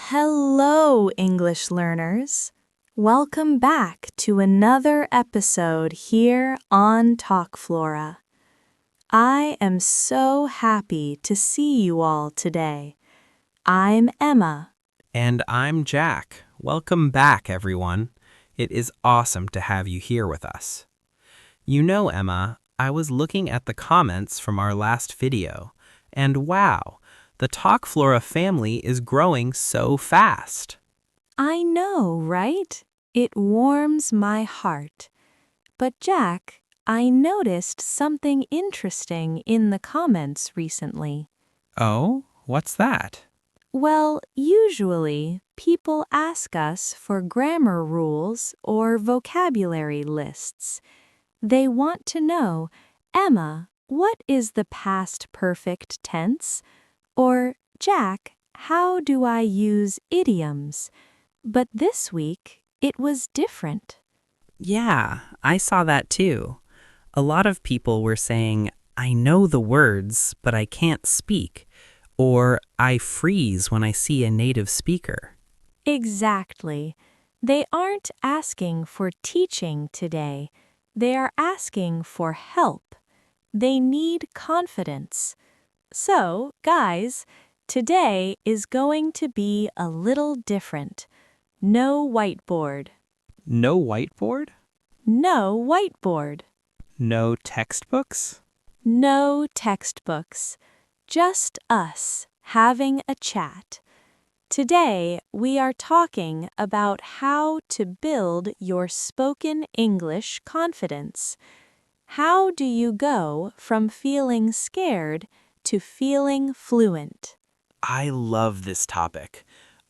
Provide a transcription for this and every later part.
Hello, English learners. Welcome back to another episode here on Talk Flora. I am so happy to see you all today. I'm Emma. And I'm Jack. Welcome back, everyone. It is awesome to have you here with us. You know, Emma, I was looking at the comments from our last video, and wow, the Talk Flora family is growing so fast. I know, right? It warms my heart. But Jack, I noticed something interesting in the comments recently. Oh, what's that? Well, usually people ask us for grammar rules or vocabulary lists. They want to know, Emma, what is the past perfect tense? Or, Jack, how do I use idioms? But this week, it was different. Yeah, I saw that too. A lot of people were saying, I know the words, but I can't speak. Or I freeze when I see a native speaker. Exactly. They aren't asking for teaching today. They are asking for help. They need confidence. So, guys, today is going to be a little different. No whiteboard. No whiteboard? No whiteboard. No textbooks? No textbooks. Just us having a chat. Today, we are talking about how to build your spoken English confidence. How do you go from feeling scared to feeling fluent? I love this topic.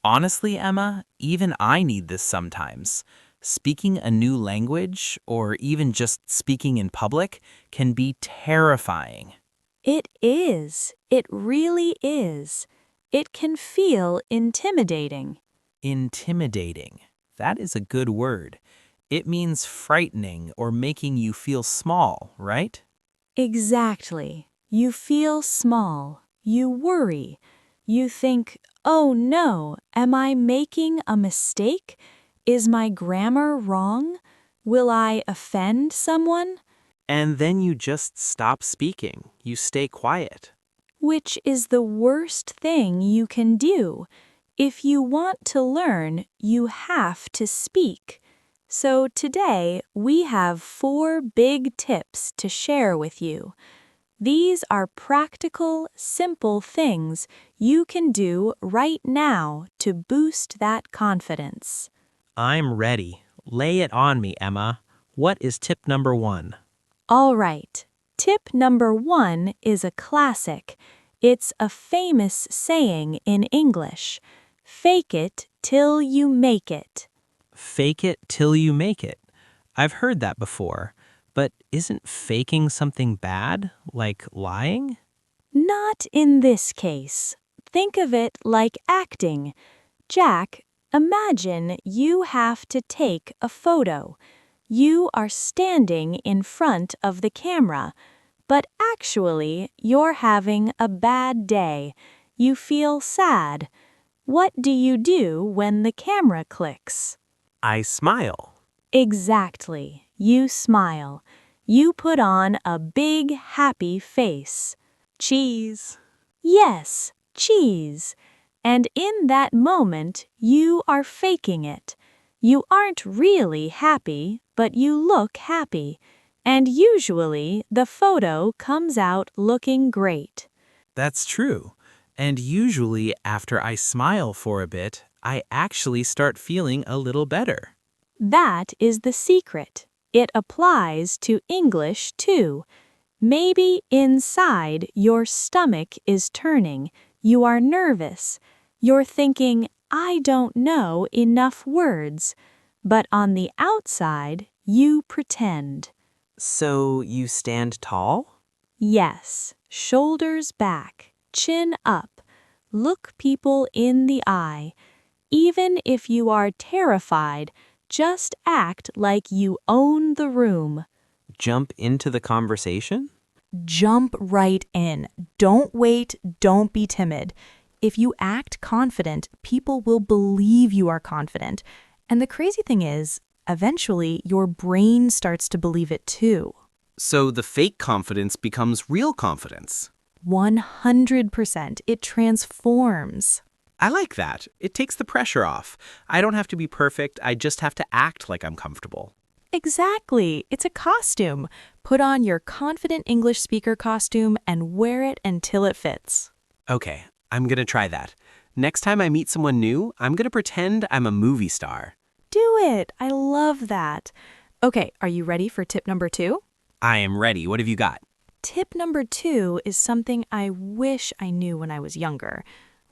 Honestly, Emma, even I need this sometimes. Speaking a new language, or even just speaking in public, can be terrifying. It is. It really is. It can feel intimidating. Intimidating. That is a good word. It means frightening or making you feel small, right? Exactly. You feel small. You worry. You think, oh no, am I making a mistake? Is my grammar wrong? Will I offend someone? And then you just stop speaking. You stay quiet. Which is the worst thing you can do. If you want to learn, you have to speak. So today, we have 4 big tips to share with you. These are practical, simple things you can do right now to boost that confidence. I'm ready. Lay it on me, Emma. What is tip number 1? All right, tip number 1 is a classic. It's a famous saying in English. Fake it till you make it. Fake it till you make it. I've heard that before, but isn't faking something bad, like lying? Not in this case. Think of it like acting. Jack, imagine you have to take a photo. You are standing in front of the camera, but actually you're having a bad day. You feel sad. What do you do when the camera clicks? I smile. Exactly. You smile. You put on a big happy face. Cheese. Yes, cheese. And in that moment, you are faking it. You aren't really happy, but you look happy. And usually, the photo comes out looking great. That's true. And usually after I smile for a bit, I actually start feeling a little better. That is the secret. It applies to English too. Maybe inside your stomach is turning. You are nervous. You're thinking, I don't know enough words. But on the outside, you pretend. So you stand tall? Yes, shoulders back, chin up. Look people in the eye. Even if you are terrified, just act like you own the room. Jump into the conversation? Jump right in. Don't wait, don't be timid. If you act confident, people will believe you are confident. And the crazy thing is, eventually, your brain starts to believe it too. So the fake confidence becomes real confidence. 100%. It transforms. I like that. It takes the pressure off. I don't have to be perfect. I just have to act like I'm comfortable. Exactly. It's a costume. Put on your confident English speaker costume and wear it until it fits. Okay, I'm going to try that. Next time I meet someone new, I'm going to pretend I'm a movie star. Do it. I love that. Okay, are you ready for tip number 2? I am ready. What have you got? Tip number 2 is something I wish I knew when I was younger.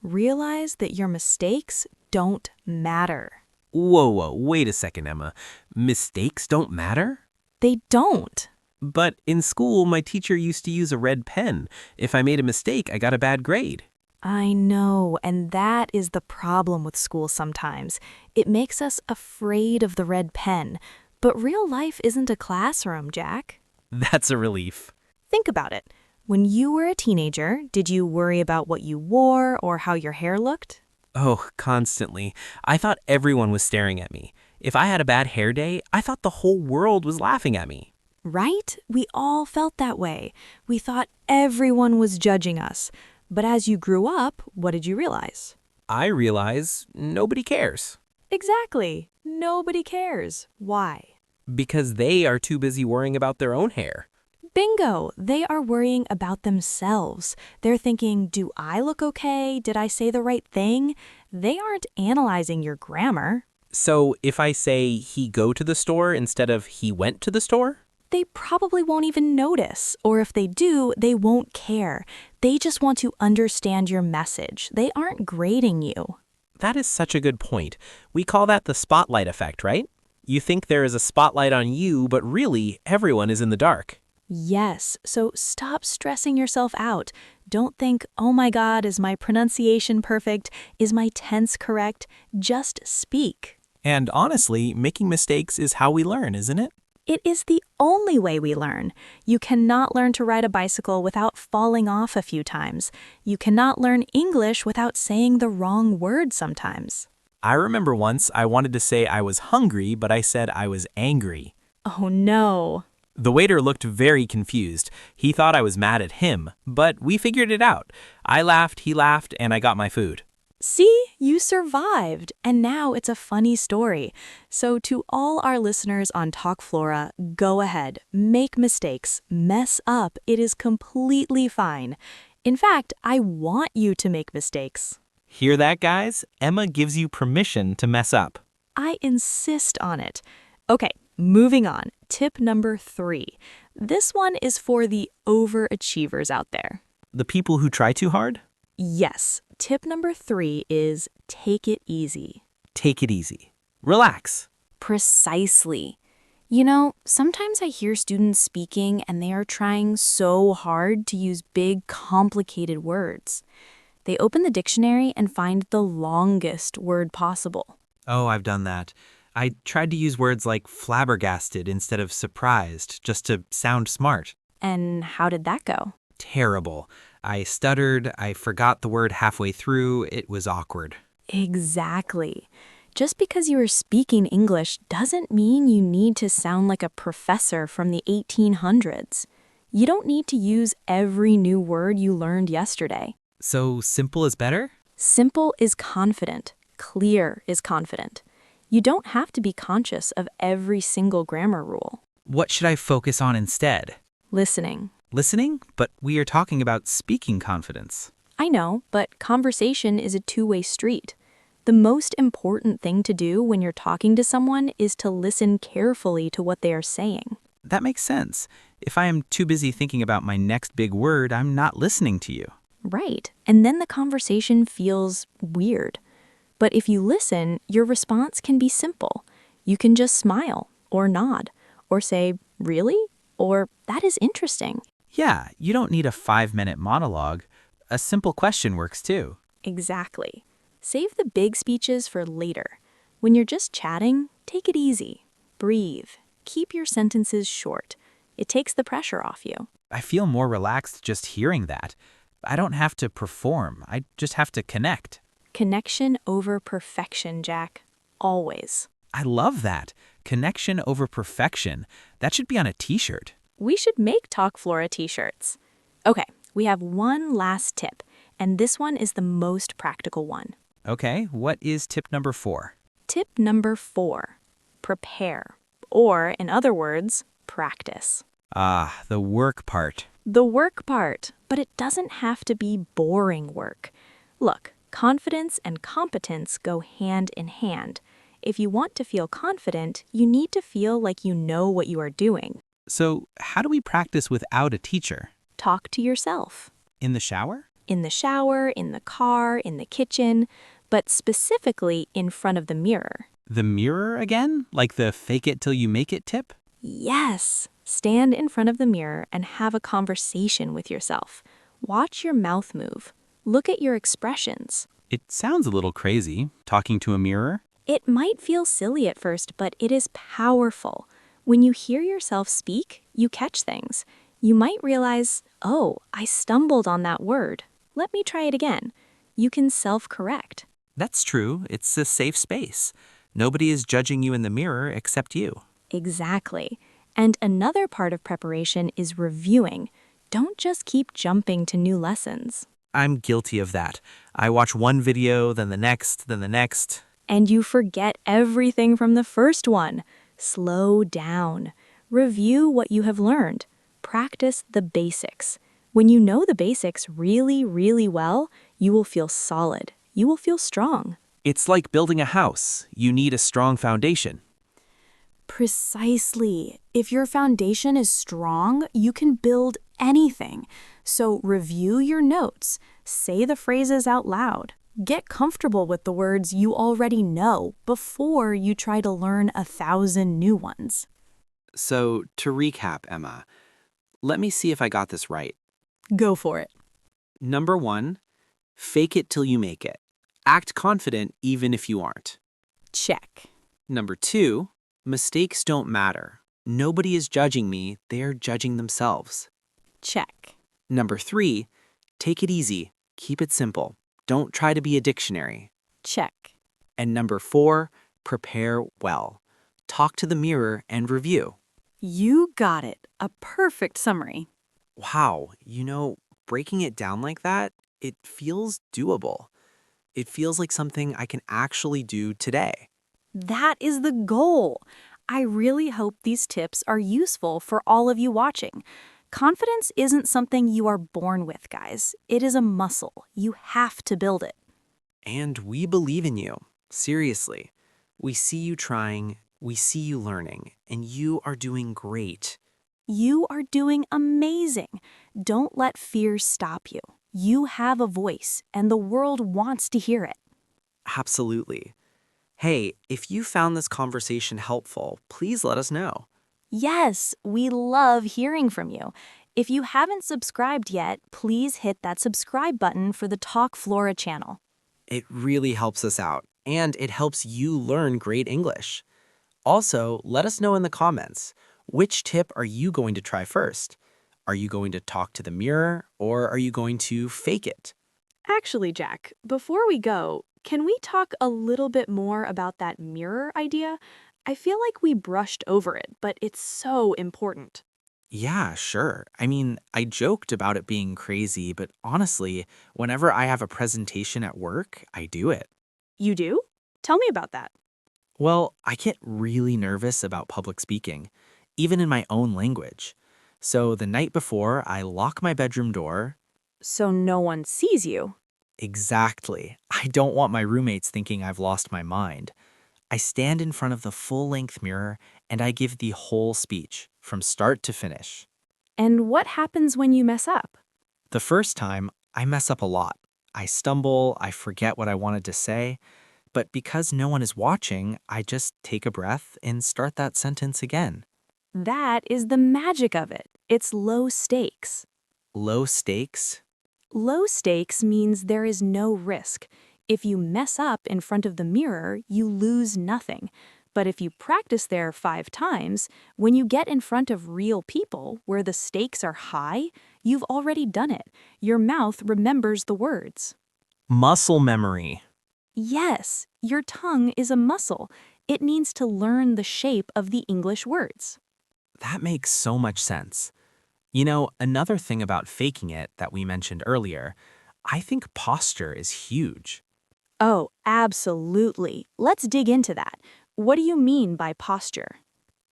Realize that your mistakes don't matter. Whoa, wait a second, Emma. Mistakes don't matter? They don't. But in school, my teacher used to use a red pen. If I made a mistake, I got a bad grade. I know, and that is the problem with school sometimes. It makes us afraid of the red pen. But real life isn't a classroom, Jack. That's a relief. Think about it. When you were a teenager, did you worry about what you wore or how your hair looked? Oh, constantly. I thought everyone was staring at me. If I had a bad hair day, I thought the whole world was laughing at me. Right? We all felt that way. We thought everyone was judging us. But as you grew up, what did you realize? I realize nobody cares. Exactly. Nobody cares. Why? Because they are too busy worrying about their own hair. Bingo! They are worrying about themselves. They're thinking, do I look okay? Did I say the right thing? They aren't analyzing your grammar. So if I say he go to the store instead of he went to the store? They probably won't even notice. Or if they do, they won't care. They just want to understand your message. They aren't grading you. That is such a good point. We call that the spotlight effect, right? You think there is a spotlight on you, but really, everyone is in the dark. Yes, so stop stressing yourself out. Don't think, oh my God, is my pronunciation perfect? Is my tense correct? Just speak. And honestly, making mistakes is how we learn, isn't it? It is the only way we learn. You cannot learn to ride a bicycle without falling off a few times. You cannot learn English without saying the wrong word sometimes. I remember once I wanted to say I was hungry, but I said I was angry. Oh no. The waiter looked very confused. He thought I was mad at him, but we figured it out. I laughed, he laughed, and I got my food. See, you survived, and now it's a funny story. So to all our listeners on Talk Flora, go ahead, make mistakes, mess up. It is completely fine. In fact, I want you to make mistakes. Hear that, guys? Emma gives you permission to mess up. I insist on it. Okay, moving on. Tip number 3. This one is for the overachievers out there. The people who try too hard? Yes, tip number 3 is take it easy. Take it easy. Relax. Precisely. You know, sometimes I hear students speaking and they are trying so hard to use big, complicated words. They open the dictionary and find the longest word possible. Oh, I've done that. I tried to use words like flabbergasted instead of surprised, just to sound smart. And how did that go? Terrible. I stuttered, I forgot the word halfway through, it was awkward. Exactly. Just because you are speaking English doesn't mean you need to sound like a professor from the 1800s. You don't need to use every new word you learned yesterday. So simple is better? Simple is confident. Clear is confident. You don't have to be conscious of every single grammar rule. What should I focus on instead? Listening. Listening? But we are talking about speaking confidence. I know, but conversation is a two-way street. The most important thing to do when you're talking to someone is to listen carefully to what they are saying. That makes sense. If I am too busy thinking about my next big word, I'm not listening to you. Right. And then the conversation feels weird. But if you listen, your response can be simple. You can just smile or nod or say, "Really?" or "That is interesting." Yeah, you don't need a 5-minute monologue. A simple question works too. Exactly. Save the big speeches for later. When you're just chatting, take it easy. Breathe. Keep your sentences short. It takes the pressure off you. I feel more relaxed just hearing that. I don't have to perform. I just have to connect. Connection over perfection, Jack. Always. I love that. Connection over perfection. That should be on a t-shirt. We should make Talk Flora t-shirts. Okay, we have one last tip, and this one is the most practical one. Okay, what is tip number 4? Tip number 4, prepare. Or, in other words, practice. Ah, the work part. The work part, but it doesn't have to be boring work. Look, confidence and competence go hand in hand. If you want to feel confident, you need to feel like you know what you are doing. So, how do we practice without a teacher? Talk to yourself. In the shower? In the shower, in the car, in the kitchen, but specifically in front of the mirror. The mirror again? Like the fake it till you make it tip? Yes! Stand in front of the mirror and have a conversation with yourself. Watch your mouth move. Look at your expressions. It sounds a little crazy, talking to a mirror. It might feel silly at first, but it is powerful. When you hear yourself speak, you catch things. You might realize, oh, I stumbled on that word. Let me try it again. You can self-correct. That's true. It's a safe space. Nobody is judging you in the mirror except you. Exactly. And another part of preparation is reviewing. Don't just keep jumping to new lessons. I'm guilty of that. I watch one video, then the next, then the next. And you forget everything from the first one. Slow down. Review what you have learned. Practice the basics. When you know the basics really, really well, you will feel solid. You will feel strong. It's like building a house. You need a strong foundation. Precisely. If your foundation is strong, you can build anything. So review your notes. Say the phrases out loud. Get comfortable with the words you already know before you try to learn 1,000 new ones. So, to recap, Emma, let me see if I got this right. Go for it. Number 1, fake it till you make it. Act confident even if you aren't. Check. Number 2, mistakes don't matter. Nobody is judging me, they're judging themselves. Check. Number 3, take it easy. Keep it simple. Don't try to be a dictionary. Check. And number 4, prepare well. Talk to the mirror and review. You got it. A perfect summary. Wow, breaking it down like that, it feels doable. It feels like something I can actually do today. That is the goal. I really hope these tips are useful for all of you watching. Confidence isn't something you are born with, guys. It is a muscle. You have to build it. And we believe in you. Seriously. We see you trying, we see you learning, and you are doing great. You are doing amazing. Don't let fear stop you. You have a voice, and the world wants to hear it. Absolutely. Hey, if you found this conversation helpful, please let us know. Yes, we love hearing from you. If you haven't subscribed yet, please hit that subscribe button for the Talk Flora channel. It really helps us out, and it helps you learn great English. Also, let us know in the comments, which tip are you going to try first? Are you going to talk to the mirror, or are you going to fake it? Actually, Jack, before we go, can we talk a little bit more about that mirror idea? I feel like we brushed over it, but it's so important. Yeah, sure. I joked about it being crazy, but honestly, whenever I have a presentation at work, I do it. You do? Tell me about that. Well, I get really nervous about public speaking, even in my own language. So the night before, I lock my bedroom door. So no one sees you. Exactly. I don't want my roommates thinking I've lost my mind. I stand in front of the full-length mirror and I give the whole speech, from start to finish. And what happens when you mess up? The first time, I mess up a lot. I stumble, I forget what I wanted to say, but because no one is watching, I just take a breath and start that sentence again. That is the magic of it. It's low stakes. Low stakes? Low stakes means there is no risk. If you mess up in front of the mirror, you lose nothing. But if you practice there 5 times, when you get in front of real people where the stakes are high, you've already done it. Your mouth remembers the words. Muscle memory. Yes, your tongue is a muscle. It needs to learn the shape of the English words. That makes so much sense. You know, another thing about faking it that we mentioned earlier, I think posture is huge. Oh, absolutely. Let's dig into that. What do you mean by posture?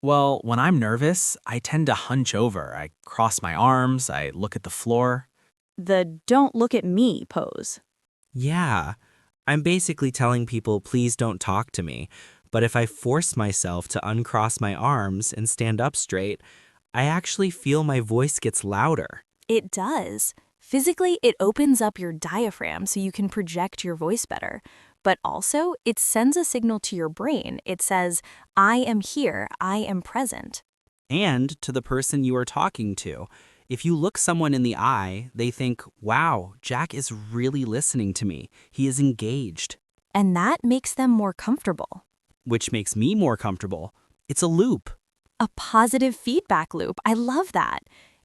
Well, when I'm nervous, I tend to hunch over. I cross my arms, I look at the floor. The "don't look at me" pose. Yeah, I'm basically telling people please don't talk to me, but if I force myself to uncross my arms and stand up straight, I actually feel my voice gets louder. It does. Physically, it opens up your diaphragm so you can project your voice better. But also, it sends a signal to your brain. It says, I am here, I am present. And to the person you are talking to. If you look someone in the eye, they think, wow, Jack is really listening to me. He is engaged. And that makes them more comfortable. Which makes me more comfortable. It's a loop. A positive feedback loop. I love that.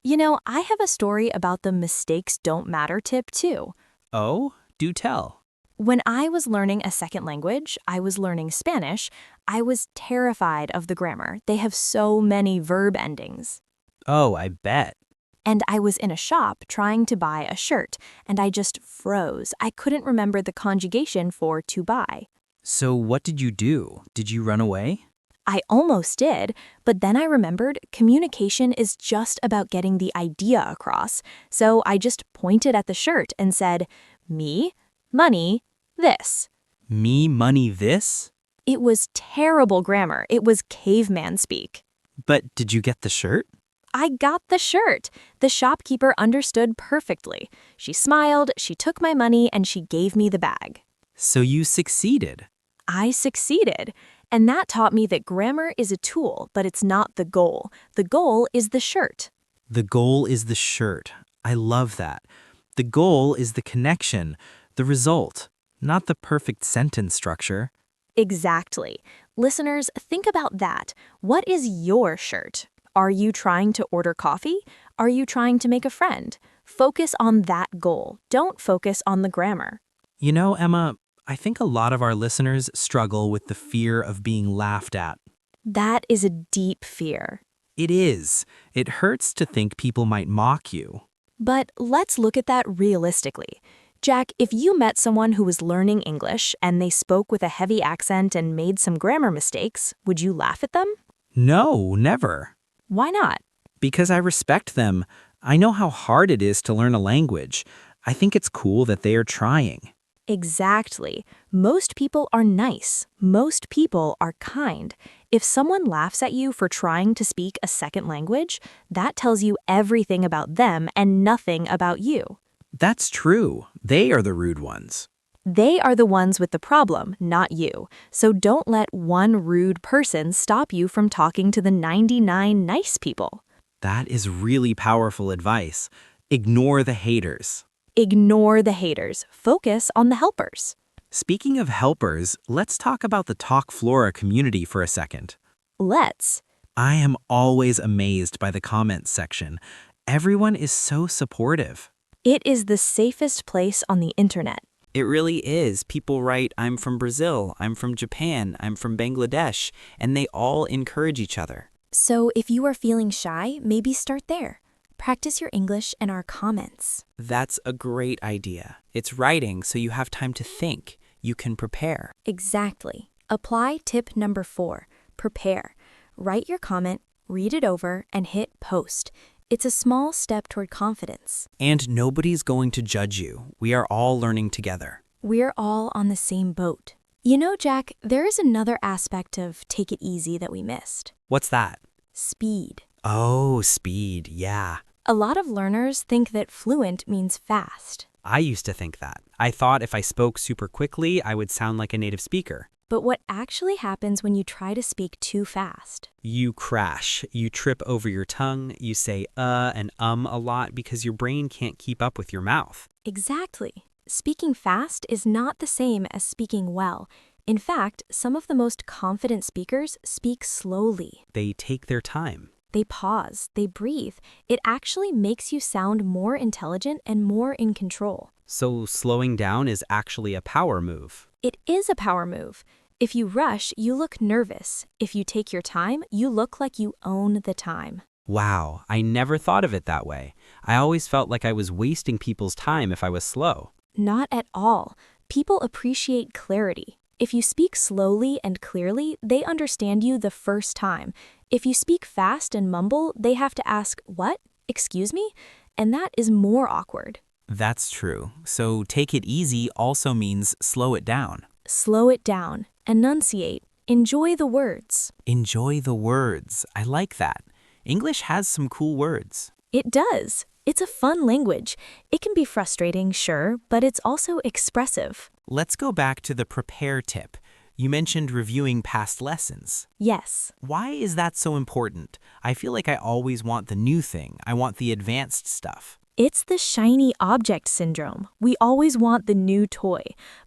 You know, I have a story about the mistakes don't matter tip too. Oh, do tell. When I was learning a second language, I was learning Spanish, I was terrified of the grammar. They have so many verb endings. Oh, I bet. And I was in a shop trying to buy a shirt, and I just froze. I couldn't remember the conjugation for to buy. So what did you do? Did you run away? I almost did, but then I remembered communication is just about getting the idea across. So I just pointed at the shirt and said, me, money, this. Me, money, this? It was terrible grammar. It was caveman speak. But did you get the shirt? I got the shirt. The shopkeeper understood perfectly. She smiled, she took my money, and she gave me the bag. So you succeeded. I succeeded. And that taught me that grammar is a tool, but it's not the goal. The goal is the shirt. The goal is the shirt. I love that. The goal is the connection, the result, not the perfect sentence structure. Exactly. Listeners, think about that. What is your shirt? Are you trying to order coffee? Are you trying to make a friend? Focus on that goal. Don't focus on the grammar. You know, Emma, I think a lot of our listeners struggle with the fear of being laughed at. That is a deep fear. It is. It hurts to think people might mock you. But let's look at that realistically. Jack, if you met someone who was learning English and they spoke with a heavy accent and made some grammar mistakes, would you laugh at them? No, never. Why not? Because I respect them. I know how hard it is to learn a language. I think it's cool that they are trying. Exactly. Most people are nice. Most people are kind. If someone laughs at you for trying to speak a second language, that tells you everything about them and nothing about you. That's true. They are the rude ones. They are the ones with the problem, not you. So don't let one rude person stop you from talking to the 99 nice people. That is really powerful advice. Ignore the haters. Ignore the haters. Focus on the helpers. Speaking of helpers, let's talk about the Talk Flora community for a second. Let's. I am always amazed by the comments section. Everyone is so supportive. It is the safest place on the internet. It really is. People write, I'm from Brazil, I'm from Japan, I'm from Bangladesh, and they all encourage each other. So if you are feeling shy, maybe start there. Practice your English in our comments. That's a great idea. It's writing, so you have time to think. You can prepare. Exactly. Apply tip number 4, prepare. Write your comment, read it over, and hit post. It's a small step toward confidence. And nobody's going to judge you. We are all learning together. We're all on the same boat. You know, Jack, there is another aspect of take it easy that we missed. What's that? Speed. Oh, speed, yeah. A lot of learners think that fluent means fast. I used to think that. I thought if I spoke super quickly, I would sound like a native speaker. But what actually happens when you try to speak too fast? You crash. You trip over your tongue. You say and a lot because your brain can't keep up with your mouth. Exactly. Speaking fast is not the same as speaking well. In fact, some of the most confident speakers speak slowly. They take their time. They pause, they breathe. It actually makes you sound more intelligent and more in control. So slowing down is actually a power move. It is a power move. If you rush, you look nervous. If you take your time, you look like you own the time. Wow, I never thought of it that way. I always felt like I was wasting people's time if I was slow. Not at all. People appreciate clarity. If you speak slowly and clearly, they understand you the first time. If you speak fast and mumble, they have to ask, "What? Excuse me?" And that is more awkward. That's true. So take it easy also means slow it down. Slow it down. Enunciate. Enjoy the words. Enjoy the words. I like that. English has some cool words. It does. It's a fun language. It can be frustrating, sure, but it's also expressive. Let's go back to the prepare tip. You mentioned reviewing past lessons. Yes. Why is that so important? I feel like I always want the new thing. I want the advanced stuff. It's the shiny object syndrome. We always want the new toy.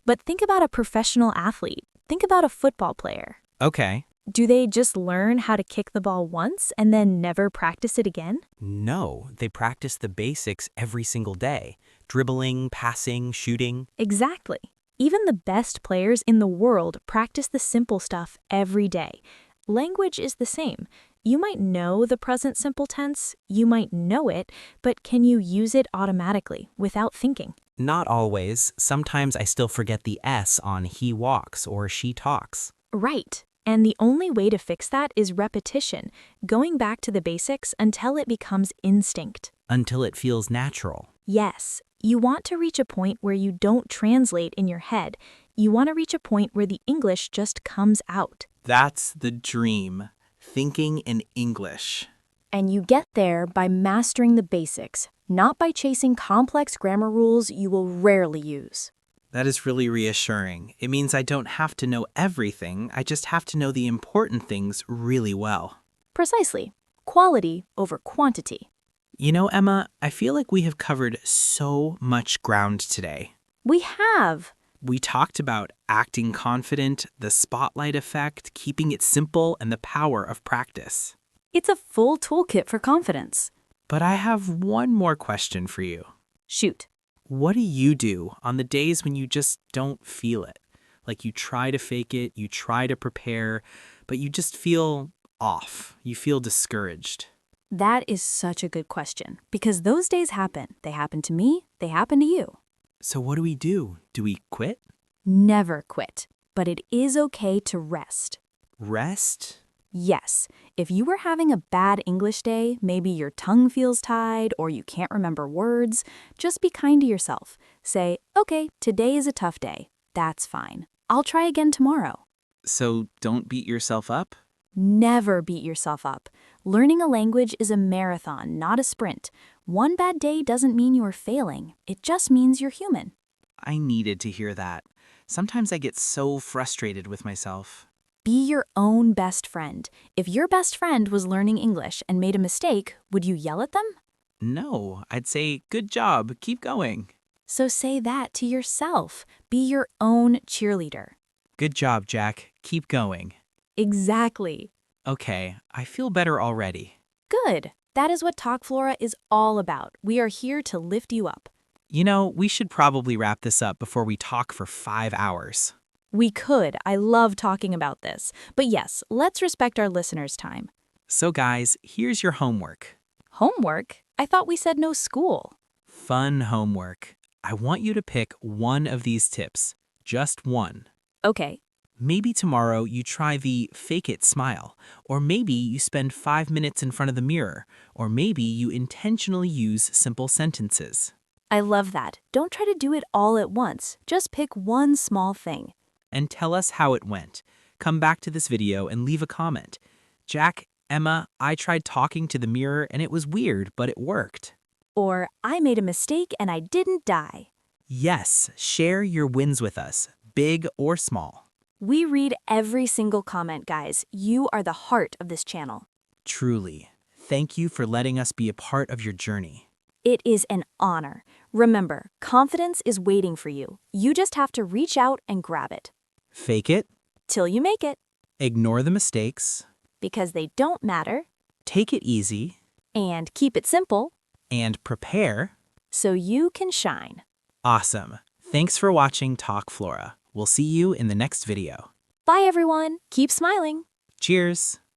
But think about a professional athlete. Think about a football player. Okay. Do they just learn how to kick the ball once and then never practice it again? No, they practice the basics every single day. Dribbling, passing, shooting. Exactly. Even the best players in the world practice the simple stuff every day. Language is the same. You might know the present simple tense, you might know it, but can you use it automatically without thinking? Not always. Sometimes I still forget the S on he walks or she talks. Right. And the only way to fix that is repetition, going back to the basics until it becomes instinct. Until it feels natural. Yes, you want to reach a point where you don't translate in your head. You want to reach a point where the English just comes out. That's the dream. Thinking in English. And you get there by mastering the basics, not by chasing complex grammar rules you will rarely use. That is really reassuring. It means I don't have to know everything, I just have to know the important things really well. Precisely. Quality over quantity. You know, Emma, I feel like we have covered so much ground today. We have. We talked about acting confident, the spotlight effect, keeping it simple, and the power of practice. It's a full toolkit for confidence. But I have one more question for you. Shoot. What do you do on the days when you just don't feel it? Like you try to fake it, you try to prepare, but you just feel off. You feel discouraged. That is such a good question, because those days happen. They happen to me, they happen to you. So what do we do? Do we quit? Never quit, but it is okay to rest. Rest? Yes, if you were having a bad English day, maybe your tongue feels tied or you can't remember words, just be kind to yourself. Say, okay, today is a tough day. That's fine. I'll try again tomorrow. So don't beat yourself up? Never beat yourself up. Learning a language is a marathon, not a sprint. One bad day doesn't mean you are failing. It just means you're human. I needed to hear that. Sometimes I get so frustrated with myself. Be your own best friend. If your best friend was learning English and made a mistake, would you yell at them? No, I'd say, good job, keep going. So say that to yourself. Be your own cheerleader. Good job, Jack, keep going. Exactly. Okay, I feel better already. Good. That is what Talk Flora is all about. We are here to lift you up. You know, we should probably wrap this up before we talk for 5 hours. We could. I love talking about this. But yes, let's respect our listeners' time. So guys, here's your homework. Homework? I thought we said no school. Fun homework. I want you to pick one of these tips. Just one. Okay. Maybe tomorrow you try the fake it smile, or maybe you spend 5 minutes in front of the mirror, or maybe you intentionally use simple sentences. I love that. Don't try to do it all at once. Just pick one small thing. And tell us how it went. Come back to this video and leave a comment. Jack, Emma, I tried talking to the mirror and it was weird, but it worked. Or, I made a mistake and I didn't die. Yes, share your wins with us, big or small. We read every single comment, guys. You are the heart of this channel. Truly. Thank you for letting us be a part of your journey. It is an honor. Remember, confidence is waiting for you. You just have to reach out and grab it. Fake it. till you make it, Ignore the mistakes. because they don't matter, Take it easy. and keep it simple And prepare. so you can shine. Awesome. Thanks for watching Talk Flora. We'll see you in the next video. Bye, everyone. Keep smiling. Cheers.